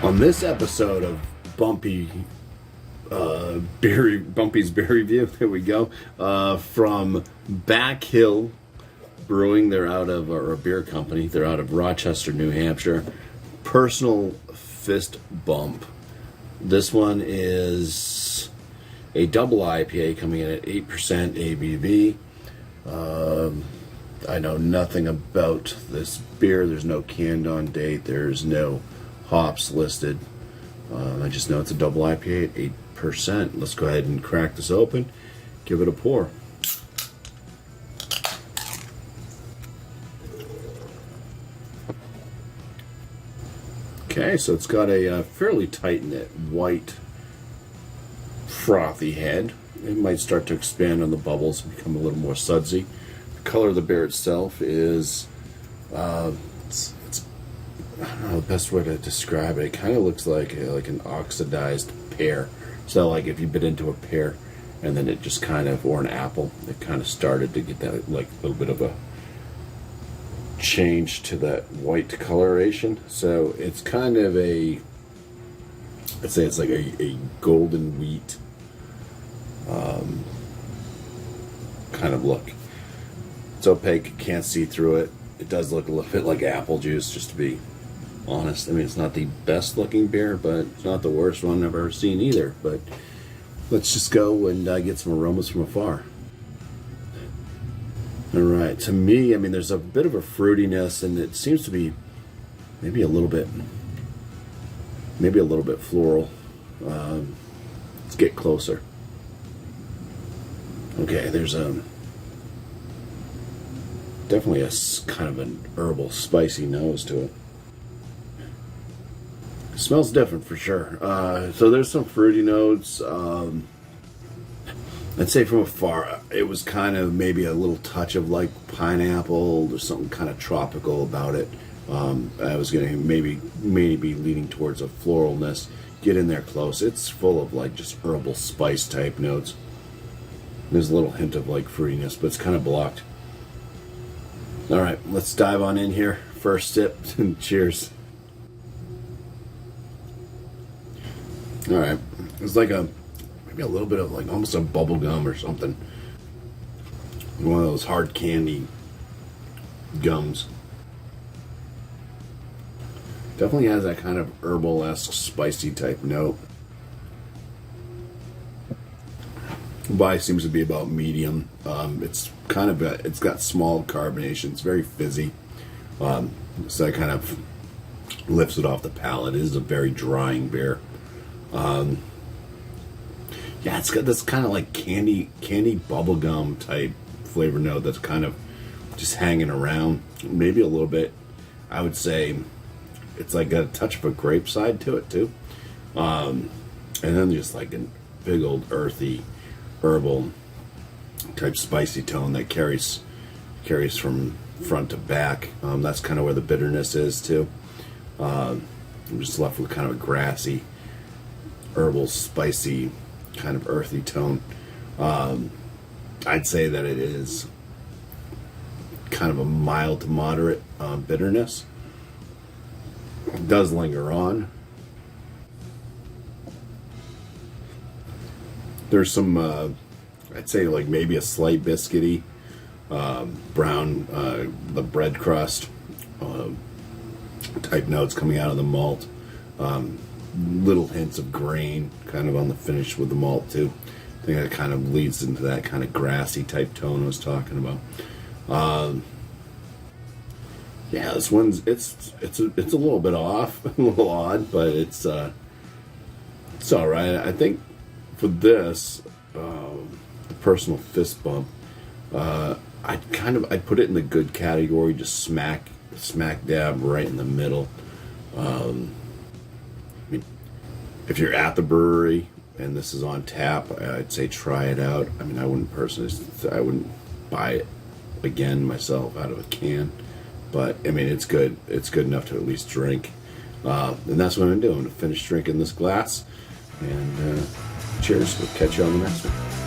On this episode of BuMpY's beer review, there we go, from Back Hill Brewing. They're out of, or a beer company, they're out of Rochester, New Hampshire. Personal Fist Bump. This one is a double IPA coming in at 8% ABV. I know nothing about this beer. There's no canned on date. There's no hops listed. I just know it's a double IPA at 8%. Let's go ahead and crack this open. Give it a pour. Okay, so it's got a fairly tight-knit white frothy head. It might start to expand on the bubbles and become a little more sudsy. The color of the beer itself is I don't know the best way to describe it. It kind of looks like an oxidized pear. So like if you bit into a pear and then it just kind of, or an apple, it kind of started to get that like a little bit of a change to that white coloration. So it's kind of I'd say it's like a golden wheat kind of look. It's opaque, you can't see through it. It does look a little bit like apple juice, just to be honest. I mean, it's not the best looking beer, but it's not the worst one I've ever seen either. But let's just go and get some aromas from afar. All right, to me, I mean, there's a bit of a fruitiness, and it seems to be maybe a little bit floral. Let's get closer. Okay, there's definitely a kind of an herbal, spicy nose to it. It smells different for sure. So there's some fruity notes. I'd say from afar, it was kind of maybe a little touch of like pineapple. There's something kind of tropical about it. I was going to maybe be leaning towards a floralness. Get in there close. It's full of like just herbal spice type notes. There's a little hint of like fruitiness, but it's kind of blocked. All right, let's dive on in here. First sip, and cheers. All right, it's like maybe a little bit of like almost a bubble gum or something. One of those hard candy gums. Definitely has that kind of herbal-esque spicy type note. BuMpY seems to be about medium. It's kind of it's got small carbonation. It's very fizzy, so that kind of lifts it off the palate. It is a very drying beer. Yeah, it's got this kind of like candy bubblegum type flavor note that's kind of just hanging around. Maybe a little bit. I would say it's like got a touch of a grape side to it too, and then just like a big old earthy, herbal type spicy tone that carries from front to back. That's kind of where the bitterness is too. I'm just left with kind of a grassy, herbal, spicy, kind of earthy tone. I'd say that it is kind of a mild to moderate bitterness. It does linger on. There's some I'd say like maybe a slight biscuity brown, the bread crust type notes coming out of the malt. Little hints of grain kind of on the finish with the malt too. I think that kind of leads into that kind of grassy type tone I was talking about. Yeah, this one's it's a little bit off, a little odd, but it's all right. I think for this the personal fist bump, I'd put it in the good category, just smack dab right in the middle. If you're at the brewery and this is on tap, I'd say try it out. I mean, I wouldn't buy it again myself out of a can, but I mean, it's good. It's good enough to at least drink, and that's what I'm doing. To finish drinking this glass, and cheers. We'll catch you on the next one.